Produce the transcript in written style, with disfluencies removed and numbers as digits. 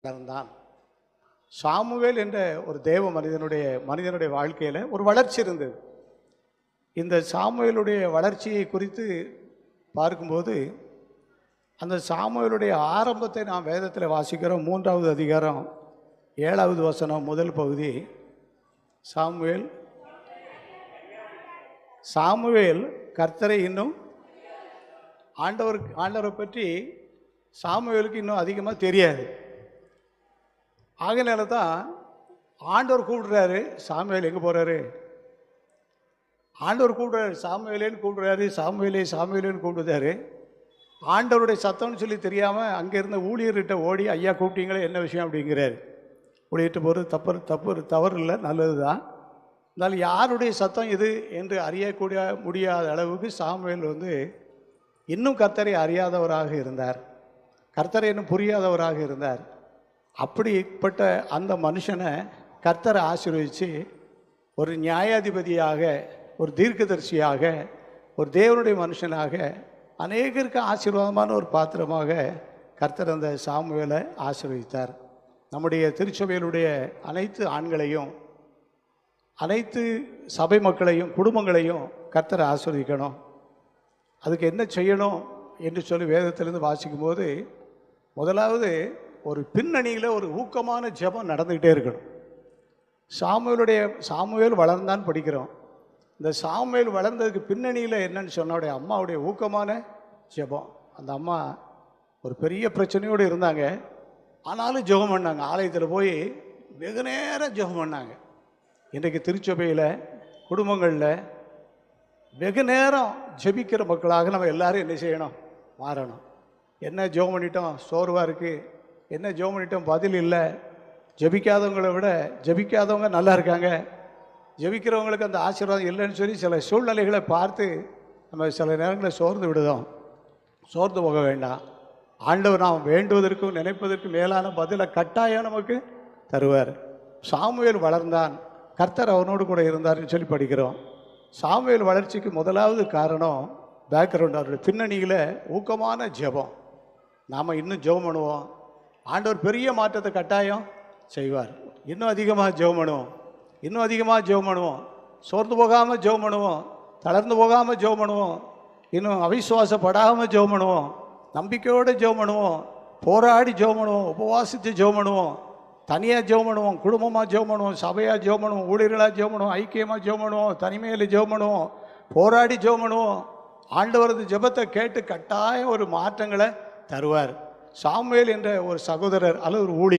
வளர்ந்தான். Samuel என்ற ஒரு தேவ மனிதனுடைய வாழ்க்கையில் ஒரு வளர்ச்சி இருந்தது. இந்த சாமுவேலுடைய வளர்ச்சியை குறித்து பார்க்கும்போது அந்த சாமுவேலுடைய ஆரம்பத்தை நாம் வேதத்தில் வாசிக்கிறோம். 3வது அதிகாரம் 7வது வசனம் முதல் பகுதி. சாமுவேல் கர்த்தரை இன்னும் ஆண்டவரை பற்றி சாமுவேலுக்கு இன்னும் அதிகமாக தெரியாது. ஆகையினால தான் ஆண்டவர் கூப்பிடுறாரு. சாமுவேல் எங்கே போகிறாரு? ஆண்டவர் கூப்பிடுறாரு, சாமுவேலேன்னு கூப்பிடுறாரு. சாமுவேலேன்னு கூப்பிடுறாரு. ஆண்டவருடைய சத்தம்னு சொல்லி தெரியாமல் அங்கே இருந்த ஊழியர்கிட்ட ஓடி, ஐயா கூப்பிட்டீங்களே, என்ன விஷயம் அப்படிங்கிறாரு. ஊழியிட்டு போகிறது தவறு இல்லை, நல்லது தான். இருந்தாலும் யாருடைய சத்தம் இது என்று அறியக்கூடிய முடியாத அளவுக்கு சாமுவேல் இன்னும் கர்த்தரை அறியாதவராக இருந்தார். கர்த்தரை இன்னும் புரியாதவராக இருந்தார். அப்படிப்பட்ட அந்த மனுஷனை கர்த்தரை ஆசீர்வதித்து ஒரு நியாயாதிபதியாக, ஒரு தீர்க்கதரிசியாக, ஒரு தேவனுடைய மனுஷனாக, அநேகருக்கு ஆசீர்வாதமான ஒரு பாத்திரமாக கர்த்தர் அந்த சாமுவேலை ஆசீர்வதித்தார். நம்முடைய திருச்சபையிலுடைய அனைத்து ஆண்களையும், அனைத்து சபை மக்களையும், குடும்பங்களையும் கர்த்தரை ஆசீர்வதிக்கணும். அதுக்கு என்ன செய்யணும் என்று சொல்லி வேதத்திலிருந்து வாசிக்கும்போது, முதலாவது ஒரு பின்னணியில் ஒரு ஊக்கமான ஜெபம் நடந்துக்கிட்டே இருக்கணும். சாமுவேல் வளர்ந்தான்னு படிக்கிறோம். இந்த சாமுவேல் வளர்ந்ததுக்கு பின்னணியில் என்னன்னு சொன்ன அம்மாவுடைய ஊக்கமான ஜெபம். அந்த அம்மா ஒரு பெரிய பிரச்சனையோடு இருந்தாங்க. ஆனாலும் ஜெபம் பண்ணாங்க. ஆலயத்தில் போய் வெகு நேரம் ஜெபம் பண்ணாங்க. இன்றைக்கு திருச்சபையில், குடும்பங்களில் வெகு நேரம் ஜெபிக்கிற மக்களாக நம்ம எல்லாரும் என்ன செய்யணும்? மாறணும். என்ன ஜெபம் பண்ணிட்டோம், சோர்வாக இருக்குது, என்ன ஜெபம் பண்ணிட்டோம், பதில் இல்லை. ஜெபிக்காதவங்களை விட ஜெபிக்காதவங்க நல்லா இருக்காங்க. ஜெபிக்கிறவங்களுக்கு அந்த ஆசீர்வாதம் இல்லைன்னு சொல்லி சில சூழ்நிலைகளை பார்த்து நம்ம சில நேரங்களில் சோர்ந்து விடுதோம். சோர்ந்து போக வேண்டாம். ஆண்டவர் நாம் வேண்டுவதற்கும் நினைப்பதற்கும் மேலான பதிலை கட்டாயம் நமக்கு தருவார். சாமுவேல் வளர்ந்தான், கர்த்தர் அவனோடு கூட இருந்தார்னு சொல்லி படிக்கிறோம். சாமுவேல் வளர்ச்சிக்கு முதலாவது காரணம் பேக்ரவுண்ட், அவருடைய பின்னணியில் ஊக்கமான ஜெபம். நாம் இன்னும் ஜெபம் பண்ணுவோம். ஆண்டவர் பெரிய மாற்றத்தை கட்டாயம் செய்வார். இன்னும் அதிகமாக ஜெபம் பண்ணுவோம், இன்னும் அதிகமாக ஜெபம் பண்ணுவோம். சோர்ந்து போகாமல் ஜெபம் பண்ணுவோம், தளர்ந்து போகாமல் ஜெபம் பண்ணுவோம், இன்னும் அவிசுவாசப்படாமல் ஜெபம் பண்ணுவோம், நம்பிக்கையோடு ஜெபம் பண்ணுவோம், போராடி ஜெபம் பண்ணுவோம், உபவாசித்து ஜெபம் பண்ணுவோம், தனியாக ஜெபம் பண்ணுவோம், குடும்பமாக ஜெபம் பண்ணுவோம், சபையாக ஜெபம் பண்ணுவோம், ஊழியர்களாக ஜெபம் பண்ணுவோம், ஐக்கியமாக ஜெபம் பண்ணுவோம், தனிமையில் ஜெபம் பண்ணுவோம், போராடி ஜெபம் பண்ணுவோம். ஆண்டவரது ஜெபத்தை கேட்டு கட்டாயம் ஒரு மாற்றங்களை தருவார். சாமுவேல் என்ற ஒரு சகோதரர் அல்லது ஒரு ஊழியர்